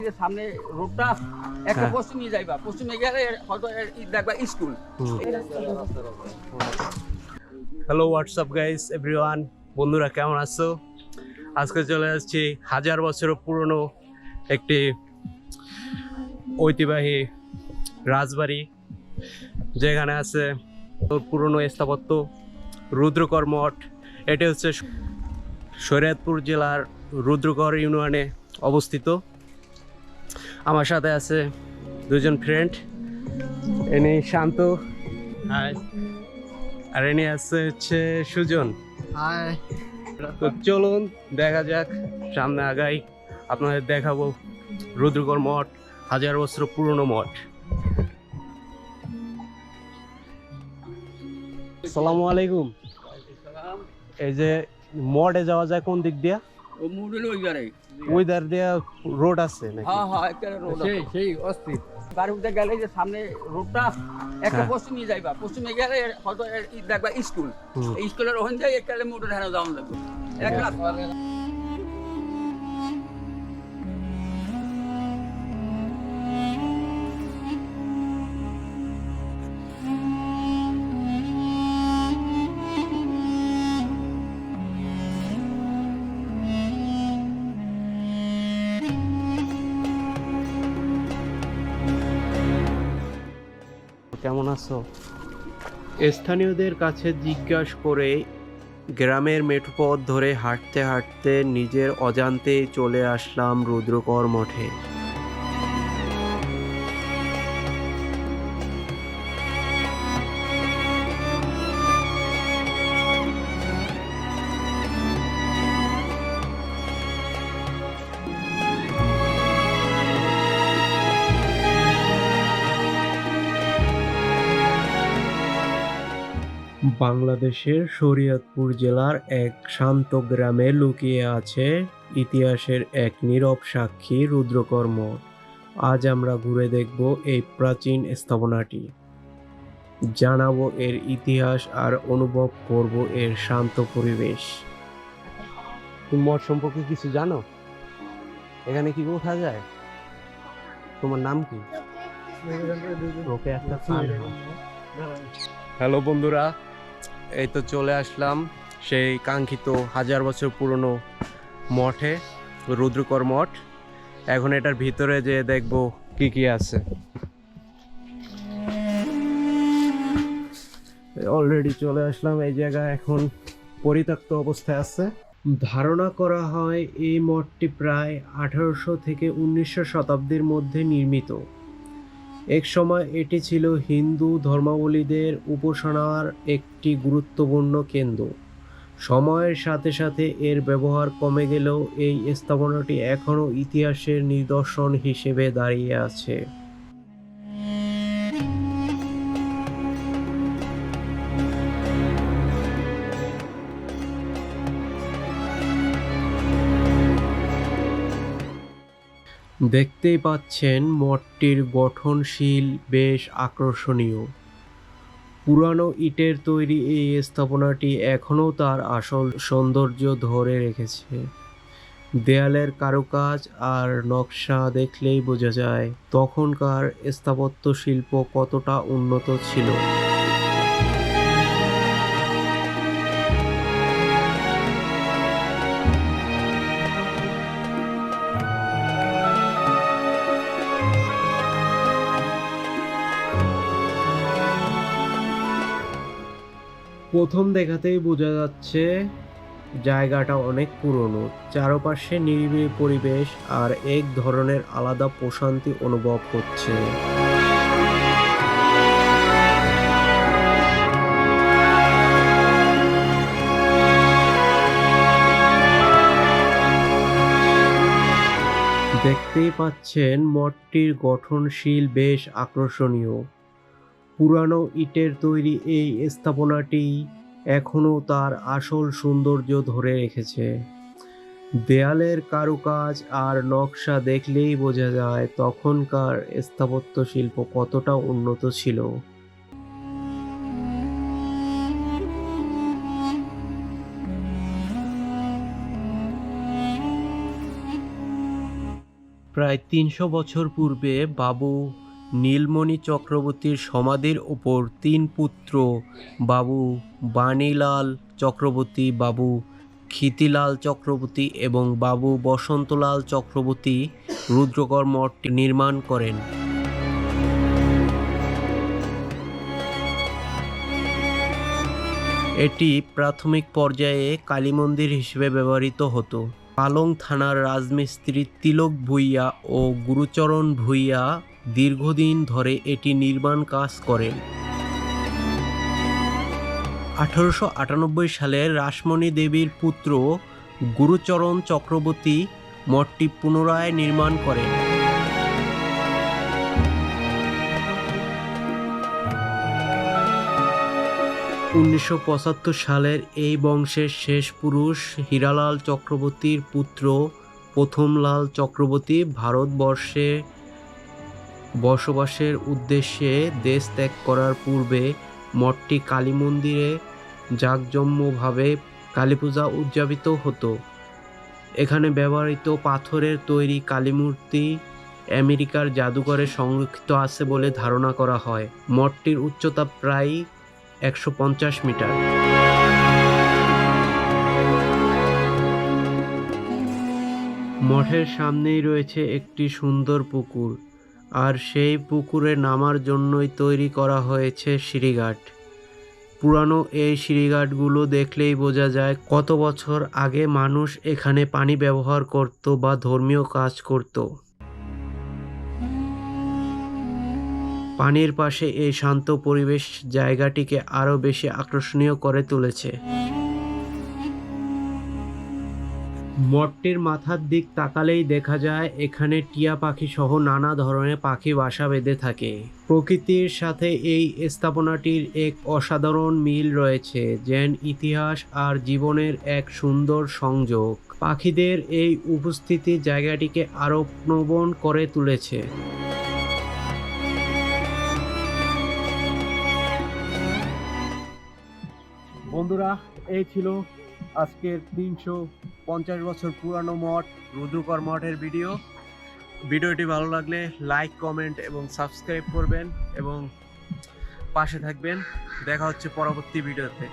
যে সামনে রোডটা একটা পশ্চিমে যাইবা, পশ্চিমে গেলে হয়তো দেখবা school. Hello WhatsApp guys everyone, বন্ধুরা কেমন আছো? আজকে চলে আসছি 1000 বছর পুরনো একটি ঐতিহ্যবাহী রাজবাড়ি, যেখানে আছে পুরনো স্থাপত্য রুদ্রকর মঠ। এটি হচ্ছে শরীয়তপুর জেলার রুদ্রকর ইউনিয়নে অবস্থিত। আমার সাথে আছে দুজন ফ্রেন্ড, এনে শান্ত আর এনে আছে হচ্ছে সুজন। তো চলুন দেখা যাক, সামনে আগাই, আপনাদের দেখাবো রুদ্রকর মঠ, 1000 বছর পুরনো মঠ। আসসালামু আলাইকুম। এই যে মঠে যাওয়া যায় কোন দিক দিয়া? ও মুডল ওইবারে ওই ধার দিয়া রোড আছে নাকি? হ্যাঁ হ্যাঁ, একটা রোড সেই অস্থির গাড়ি উঠে গেলে যে সামনে রোডটা একটা পশ্চিমে যাইবা, পশ্চিমে গেলে হয়তো দেখবা স্কুল। এই স্কুলের ওখান থেকে একটা মোটর হেরা যাওয়া লাগবে এক রাত। কেমন আছো? স্থানীয়দের কাছে জিজ্ঞাসা করে গ্রামের মেঠো পথ ধরে হাঁটতে হাঁটতে নিজের অজান্তেই চলে আসলাম রুদ্রকর মঠে। বাংলাদেশের শরীয়তপুর জেলার এক শান্ত গ্রামে লুকিয়ে আছে ইতিহাসের এক নীরব সাক্ষী রুদ্রকর মঠ। আজ আমরা ঘুরে দেখব এই প্রাচীন স্থাপনাটি, জানাবো এর ইতিহাস আর অনুভব করব এর শান্ত পরিবেশ। তুমি মঠ সম্পর্কে কিছু জানো? এখানে কি ওঠা যায়? তোমার নাম কি? হ্যালো বন্ধুরা, এই তো চলে আসলাম সেই কাঙ্ক্ষিত 1000 বছর পুরনো মঠে, রুদ্রকর মঠ। এখন এটার ভিতরে যে দেখবো কি কি আছে। অলরেডি চলে আসলাম এই জায়গায়, এখন পরিত্যক্ত অবস্থায় আছে। ধারণা করা হয় এই মঠটি প্রায় 1800 থেকে 1900 শতাব্দীর মধ্যে নির্মিত। এক সময় এটি ছিল হিন্দু ধর্মাবলম্বীদের উপাসনার একটি গুরুত্বপূর্ণ কেন্দ্র। সময়ের সাথে সাথে এর ব্যবহার কমে গেলেও এই স্থাপনাটি এখনও ইতিহাসের নিদর্শন হিসেবে দাঁড়িয়ে আছে। দেখতেই পাচ্ছেন মঠটির গঠনশীল বেশ আকর্ষণীয়। পুরানো ইটের তৈরি এই স্থাপনাটি এখনও তার আসল সৌন্দর্য ধরে রেখেছে। দেয়ালের কারুকাজ আর নকশা দেখলেই বোঝা যায় তখনকার স্থাপত্য শিল্প কতটা উন্নত ছিল। প্রথম দেখাতেই বোঝা যাচ্ছে জায়গাটা অনেক পুরনো। চারপাশে নিরিবিলি পরিবেশ আর এক ধরনের আলাদা প্রশান্তি অনুভব হচ্ছে। দেখতেই পাচ্ছেন মঠটির গঠনশীল বেশ আকর্ষণীয়। পুরানো ইটের তৈরি এই স্থাপনাটি এখনও তার আসল সৌন্দর্য ধরে রেখেছে। দেয়ালের কারুকাজ আর নকশা দেখলেই বোঝা যায় তখনকার স্থাপত্য শিল্প কতটা উন্নত ছিল। প্রায় 300 বছর পূর্বে বাবু নীলমণি চক্রবর্তীর সমাধির ওপর 3 পুত্র বাবু বাণীলাল চক্রবর্তী, বাবু ক্ষিতিলাল চক্রবর্তী এবং বাবু বসন্তলাল চক্রবর্তী রুদ্রগড় মঠটি নির্মাণ করেন। এটি প্রাথমিক পর্যায়ে কালী মন্দির হিসেবে ব্যবহৃত হতো। পালং থানার রাজমিস্ত্রি তিলক ভূঁইয়া ও গুরুচরণ ভূঁইয়া দীর্ঘদিন ধরে এটি নির্মাণ কাজ করেন। 1898 সালে রাসমণি দেবীর পুত্র গুরুচরণ চক্রবর্তী মঠটি পুনরায় নির্মাণ করেন। 1975 সালের এই বংশের শেষ পুরুষ হীরালাল চক্রবর্তীর পুত্র প্রথমলাল চক্রবর্তী ভারতবর্ষে বসবাসের উদ্দেশ্যে দেশ ত্যাগ করার পূর্বে মঠটি কালী মন্দিরে জাঁকজমকভাবে কালীপূজা উদযাপিত হতো। এখানে ব্যবহৃত পাথরের তৈরি কালীমূর্তি আমেরিকার জাদুঘরে সংরক্ষিত আছে বলে ধারণা করা হয়। মঠটির উচ্চতা প্রায় 150 মিটার। মঠের সামনেই রয়েছে একটি সুন্দর পুকুর, আর সেই পুকুরে নামার জন্যই তৈরি করা হয়েছে সিঁড়িঘাট। পুরানো এই সিঁড়িঘাটগুলো দেখলেই বোঝা যায় কত বছর আগে মানুষ এখানে পানি ব্যবহার করত বা ধর্মীয় কাজ করত। পানির পাশে এই শান্ত পরিবেশ জায়গাটিকে আরো বেশি আকর্ষণীয় করে তুলেছে। মঠটির মাথার দিক তাকালেই দেখা যায় এখানে টিয়া পাখি সহ নানা ধরনের পাখি বাসা বেঁধে থাকে। প্রকৃতির সাথে এই স্থাপনাটির এক অসাধারণ মিল রয়েছে, যেন ইতিহাস আর জীবনের এক সুন্দর সংযোগ। পাখিদের এই উপস্থিতি জায়গাটিকে আরো প্রাণবন্ত করে তুলেছে। বন্ধুরা, এই ছিল আজকের 350 বছর পুরানো মঠ রুদ্রগড় মঠের ভিডিওটি ভালো লাগলে লাইক, কমেন্ট এবং সাবস্ক্রাইব করবেন এবং পাশে থাকবেন। দেখা হচ্ছে পরবর্তী ভিডিওতে।